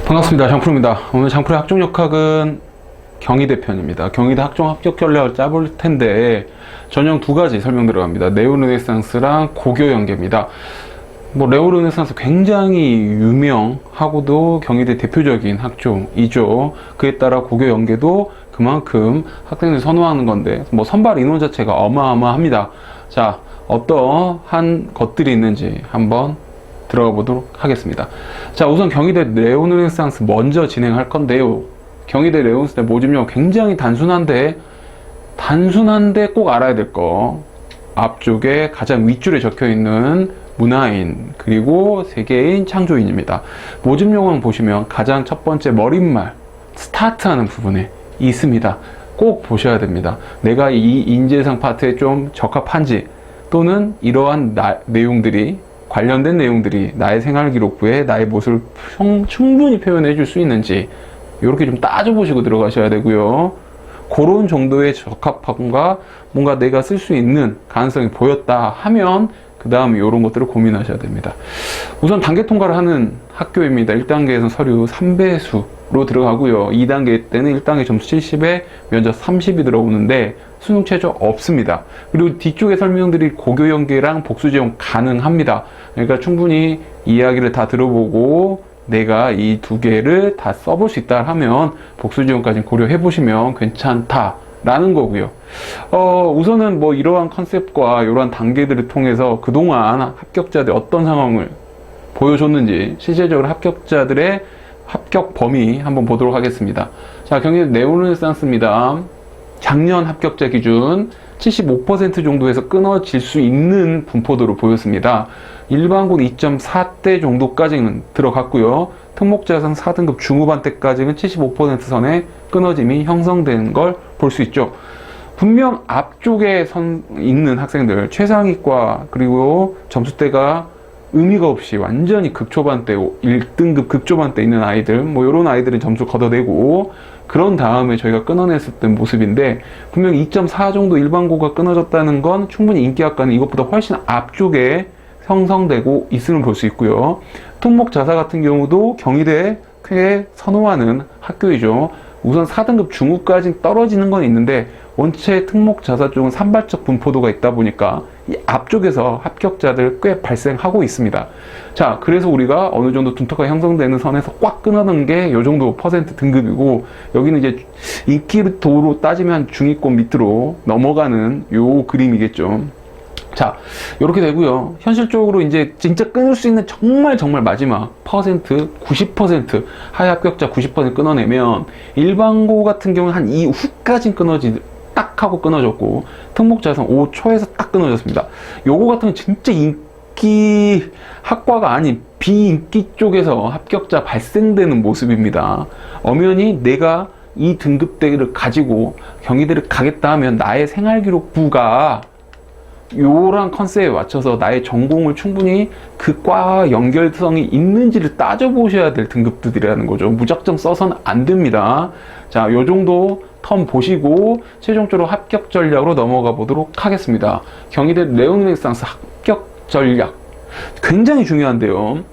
반갑습니다. 장프로입니다. 오늘 장프로의 학종역학은 경희대 편입니다. 경희대 학종 합격 전략을 짜볼 텐데 전형 두 가지 설명 들어갑니다. 네오르네상스랑 고교연계입니다. 네오르네상스 굉장히 유명하고도 경희대 대표적인 학종이죠. 그에 따라 고교연계도 그만큼 학생들이 선호하는 건데 선발 인원 자체가 어마어마합니다. 자, 어떠한 것들이 있는지 한번 들어가 보도록 하겠습니다. 자, 우선 경희대 네오르네상스 먼저 진행할 건데요. 경희대 네오르네상스 모집용 굉장히 단순한데 꼭 알아야 될 거, 앞쪽에 가장 윗줄에 적혀 있는 문화인 그리고 세계인 창조인입니다. 모집용은 보시면 가장 첫 번째 머릿말 스타트하는 부분에 있습니다. 꼭 보셔야 됩니다. 내가 이 인재상 파트에 좀 적합한지, 또는 이러한 내용들이 관련된 내용들이 나의 생활기록부에 나의 모습을 충분히 표현해 줄 수 있는지 이렇게 좀 따져보시고 들어가셔야 되고요. 그런 정도의 적합함과 뭔가 내가 쓸 수 있는 가능성이 보였다 하면 그 다음에 이런 것들을 고민하셔야 됩니다. 우선 단계 통과를 하는 학교입니다. 1단계에서는 서류 3배수로 들어가고요. 2단계 때는 1단계 점수 70에 면접 30이 들어오는데 수능 최저 없습니다. 그리고 뒤쪽에 설명드릴 고교연계랑 복수지원 가능합니다. 그러니까 충분히 이야기를 다 들어보고 내가 이 두 개를 다 써볼 수 있다 하면 복수지원까지 고려해 보시면 괜찮다라는 거고요. 우선은 이러한 컨셉과 이러한 단계들을 통해서 그동안 합격자들 어떤 상황을 보여줬는지 실질적으로 합격자들의 합격 범위 한번 보도록 하겠습니다. 자, 경희대 네오르네상스입니다. 작년 합격자 기준 75% 정도에서 끊어질 수 있는 분포도를 보였습니다. 일반고 2.4대 정도까지는 들어갔고요. 특목자상 4등급 중후반 때까지는 75% 선에 끊어짐이 형성되는 걸 볼 수 있죠. 분명 앞쪽에 있는 학생들, 최상위과 그리고 점수대가 의미가 없이 완전히 극초반대, 1등급 극초반대 있는 아이들, 이런 아이들은 점수 걷어내고 그런 다음에 저희가 끊어냈을 때 모습인데, 분명 2.4 정도 일반고가 끊어졌다는 건 충분히 인기학과는 이것보다 훨씬 앞쪽에 형성되고 있음을 볼 수 있고요. 특목자사 같은 경우도 경희대에 꽤 선호하는 학교이죠. 우선 4등급 중후까지 떨어지는 건 있는데 원체 특목자사 쪽은 산발적 분포도가 있다 보니까 이 앞쪽에서 합격자들 꽤 발생하고 있습니다. 자, 그래서 우리가 어느 정도 둔터가 형성되는 선에서 꽉 끊어놓은 게 요 정도 퍼센트 등급이고, 여기는 이제 인기도로 따지면 중위권 밑으로 넘어가는 요 그림이겠죠. 자, 이렇게 되고요. 현실적으로 이제 진짜 끊을 수 있는 정말 마지막 퍼센트 90% 하위 합격자 90% 끊어내면 일반고 같은 경우는 한 이후까지 딱 하고 끊어졌고, 특목자상 5초에서 딱 끊어졌습니다. 요거 같은 건 진짜 인기 학과가 아닌 비인기 쪽에서 합격자 발생되는 모습입니다. 엄연히 내가 이 등급대를 가지고 경희대를 가겠다 하면 나의 생활기록부가 요런 컨셉에 맞춰서 나의 전공을 충분히 그 과와 연결성이 있는지를 따져보셔야 될 등급들이라는 거죠. 무작정 써서는 안 됩니다. 자, 요 정도 텀 보시고 최종적으로 합격 전략으로 넘어가 보도록 하겠습니다. 경희대 네오르네상스 합격 전략 굉장히 중요한데요.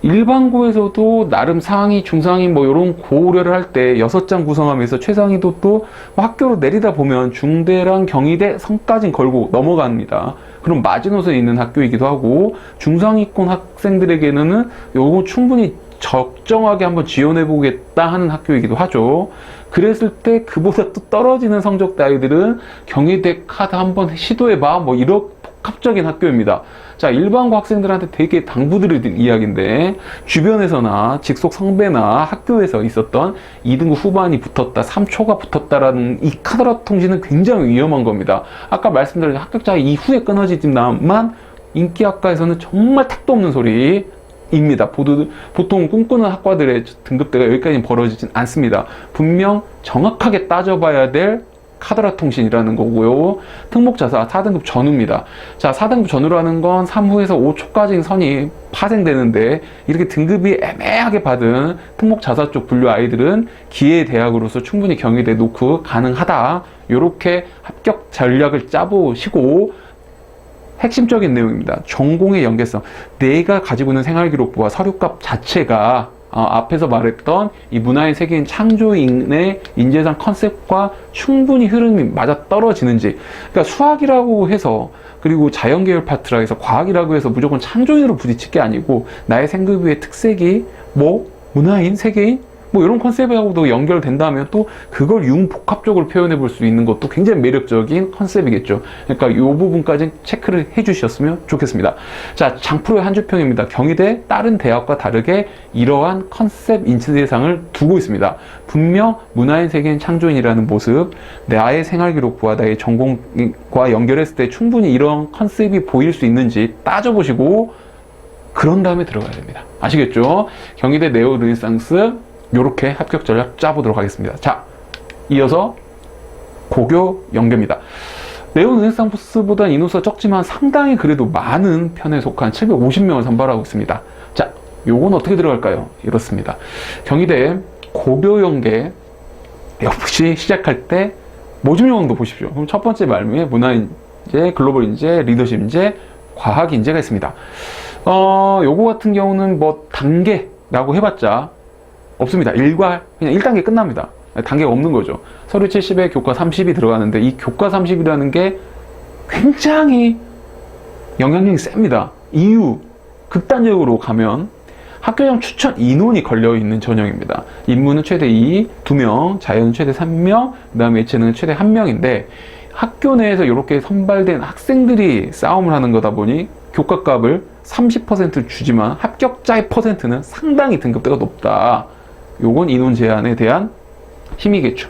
일반고에서도 나름 상위, 중상위 이런 고려를 할 때 6장 구성하면서 최상위도 또 학교로 내리다 보면 중대랑 경희대 성까지 걸고 넘어갑니다. 그럼 마지노선에 있는 학교이기도 하고, 중상위권 학생들에게는 요거 충분히 적정하게 한번 지원해 보겠다 하는 학교이기도 하죠. 그랬을 때 그보다 또 떨어지는 성적대 아이들은 경희대 카드 한번 시도해봐 이런 복합적인 학교입니다. 자, 일반고 학생들한테 되게 당부드리는 이야기인데, 주변에서나 직속 성배나 학교에서 있었던 2등급 후반이 붙었다, 3초가 붙었다라는 이 카더라 통신은 굉장히 위험한 겁니다. 아까 말씀드린 합격자 이후에 끊어지지만 인기학과에서는 정말 택도 없는 소리입니다. 보통 꿈꾸는 학과들의 등급대가 여기까지 벌어지진 않습니다. 분명 정확하게 따져봐야 될 카더라 통신이라는 거고요. 특목자사 4등급 전후입니다. 자, 4등급 전후라는 건 3후에서 5초까지 선이 파생되는데, 이렇게 등급이 애매하게 받은 특목자사 쪽 분류 아이들은 기회대학으로서 충분히 경희대 놓고 가능하다. 이렇게 합격 전략을 짜보시고, 핵심적인 내용입니다. 전공의 연계성. 내가 가지고 있는 생활기록부와 서류값 자체가 앞에서 말했던 이 문화인 세계인 창조인의 인재상 컨셉과 충분히 흐름이 맞아 떨어지는지. 그러니까 수학이라고 해서, 그리고 자연계열 파트라 해서, 과학이라고 해서 무조건 창조인으로 부딪힐 게 아니고, 나의 생각의 특색이 뭐 문화인 세계인 뭐 이런 컨셉하고도 연결된다면 또 그걸 융복합적으로 표현해 볼 수 있는 것도 굉장히 매력적인 컨셉이겠죠. 그러니까 이 부분까지 체크를 해 주셨으면 좋겠습니다. 자, 장프로의 한 주평입니다. 경희대 다른 대학과 다르게 이러한 컨셉 인지대상을 두고 있습니다. 분명 문화인 세계인 창조인이라는 모습, 나의 생활기록부와 나의 전공과 연결했을 때 충분히 이런 컨셉이 보일 수 있는지 따져보시고 그런 다음에 들어가야 됩니다. 아시겠죠? 경희대 네오 르네상스 요렇게 합격 전략 짜보도록 하겠습니다. 자, 이어서 고교 연계입니다. 네오 르네상스보다 인원수가 적지만 상당히 그래도 많은 편에 속한 750명을 선발하고 있습니다. 자, 요건 어떻게 들어갈까요? 이렇습니다. 경희대 고교 연계 역시 시작할 때 모집 요강도 보십시오. 그럼 첫 번째 말미에 문화인재, 글로벌 인재, 리더십 인재, 과학 인재가 있습니다. 요거 같은 경우는 뭐 단계라고 해봤자 없습니다. 그냥 1단계 끝납니다. 단계가 없는 거죠. 서류 70에 교과 30이 들어가는데 이 교과 30이라는 게 굉장히 영향력이 셉니다. 이유, 극단적으로 가면 학교장 추천 인원이 걸려있는 전형입니다. 인문은 최대 2명, 자연은 최대 3명, 그 다음에 예체능은 최대 1명인데 학교 내에서 이렇게 선발된 학생들이 싸움을 하는 거다 보니 교과값을 30% 주지만 합격자의 퍼센트는 상당히 등급대가 높다. 요건 인원 제한에 대한 힘이겠죠.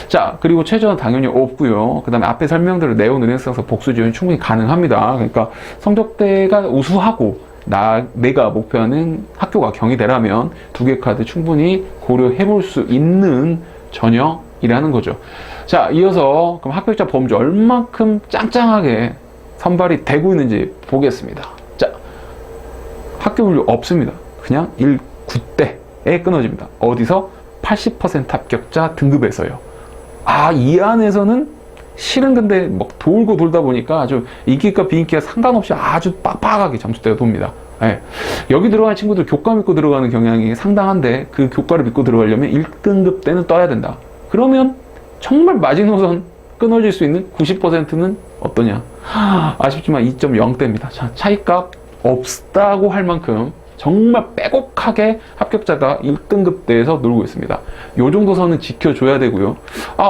자, 그리고 최저는 당연히 없고요. 그 다음에 앞에 설명대로 네오 르네상스 복수 지원이 충분히 가능합니다. 그러니까 성적대가 우수하고 내가 목표하는 학교가 경희대라면 두 개 카드 충분히 고려해 볼 수 있는 전형이라는 거죠. 자, 이어서 그럼 합격자 범주 얼만큼 짱짱하게 선발이 되고 있는지 보겠습니다. 자, 학교 분류 없습니다. 그냥 1,9대에 끊어집니다. 어디서? 80% 합격자 등급에서요. 이 안에서는 실은 근데 막 돌고 돌다 보니까 아주 인기과 비인기가 상관없이 아주 빡빡하게 점수대가 돕니다. 예. 여기 들어가는 친구들 교과 믿고 들어가는 경향이 상당한데 그 교과를 믿고 들어가려면 1등급 때는 떠야 된다. 그러면 정말 마지노선 끊어질 수 있는 90%는 어떠냐? 아쉽지만 2.0대입니다. 자, 차이값 없다고 할 만큼 정말 빼곡하게 합격자가 1등급대에서 놀고 있습니다. 요 정도 선은 지켜줘야 되고요.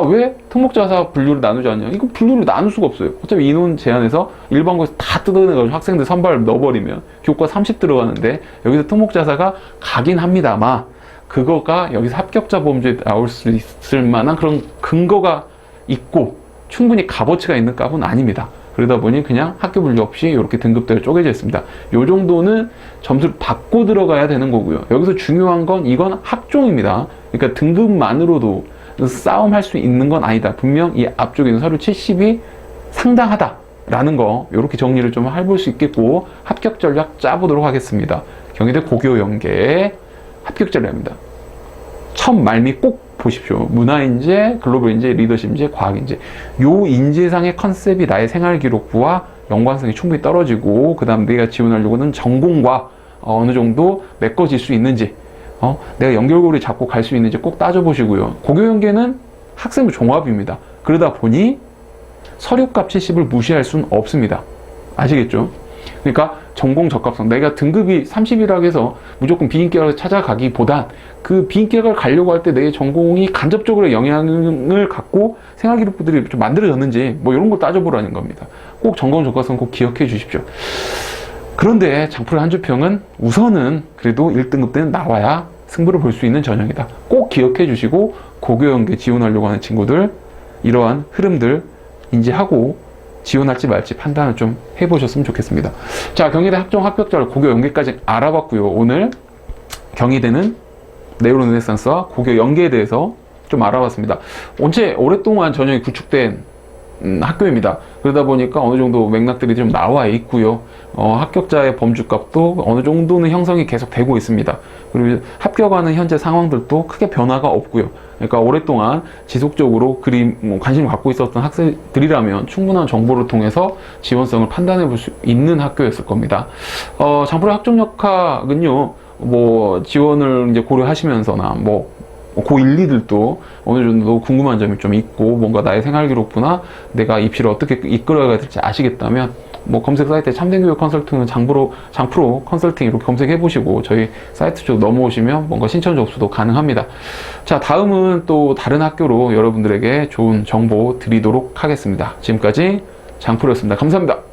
왜 특목자사 분류를 나누지 않냐? 이거 분류를 나눌 수가 없어요. 어차피 인원 제한에서 일반고에서 다 뜯어내가지고 학생들 선발 넣어버리면 교과 30 들어가는데 여기서 특목자사가 가긴 합니다만 그거가 여기서 합격자 범주에 나올 수 있을 만한 그런 근거가 있고 충분히 값어치가 있는 값은 아닙니다. 그러다 보니 그냥 학교 분류 없이 이렇게 등급대로 쪼개져 있습니다. 요 정도는 점수를 받고 들어가야 되는 거고요. 여기서 중요한 건 이건 학종입니다. 그러니까 등급만으로도 싸움할 수 있는 건 아니다. 분명 이 앞쪽에 있는 서류 70이 상당하다라는 거 이렇게 정리를 좀 해볼 수 있겠고 합격 전략 짜보도록 하겠습니다. 경희대 고교 연계 합격 전략입니다. 첫 말미 꼭 보십시오. 문화인재, 글로벌인재, 리더십인재, 과학인재. 요 인재상의 컨셉이 나의 생활기록부와 연관성이 충분히 떨어지고 그 다음 내가 지원하려고 하는 전공과 어느 정도 메꿔질 수 있는지 내가 연결고리 잡고 갈 수 있는지 꼭 따져보시고요. 고교연계는 학생부 종합입니다. 그러다 보니 서류값 70을 무시할 수는 없습니다. 아시겠죠? 그러니까 전공 적합성, 내가 등급이 30이라고 해서 무조건 비인기학을 찾아가기보단 그 비인기학을 가려고 할 때 내 전공이 간접적으로 영향을 갖고 생활기록부들이 좀 만들어졌는지 뭐 이런 걸 따져보라는 겁니다. 꼭 전공 적합성 꼭 기억해 주십시오. 그런데 장프로 한주평은 우선은 그래도 1등급 때는 나와야 승부를 볼 수 있는 전형이다. 꼭 기억해 주시고 고교연계 지원하려고 하는 친구들 이러한 흐름들 인지하고 지원할지 말지 판단을 좀 해보셨으면 좋겠습니다. 자, 경희대 학종 합격자를 고교 연계까지 알아봤고요. 오늘 경희대는 네오 르네상스와 고교 연계에 대해서 좀 알아봤습니다. 오랫동안 전형이 구축된 학교입니다. 그러다 보니까 어느 정도 맥락들이 좀 나와 있고요. 합격자의 범주값도 어느 정도는 형성이 계속 되고 있습니다. 그리고 합격하는 현재 상황들도 크게 변화가 없고요. 그러니까 오랫동안 지속적으로 관심을 갖고 있었던 학생들이라면 충분한 정보를 통해서 지원성을 판단해 볼 수 있는 학교였을 겁니다. 장프로 학종역학은요, 뭐 지원을 이제 고려하시면서나 뭐 고1, 2들도 어느 정도 궁금한 점이 좀 있고 뭔가 나의 생활 기록부나 내가 입시를 어떻게 이끌어가야 될지 아시겠다면 뭐 검색 사이트에 참된교육 컨설팅은 장프로 컨설팅 이렇게 검색해 보시고 저희 사이트 쪽 넘어오시면 뭔가 신청 접수도 가능합니다. 자, 다음은 또 다른 학교로 여러분들에게 좋은 정보 드리도록 하겠습니다. 지금까지 장프로였습니다. 감사합니다.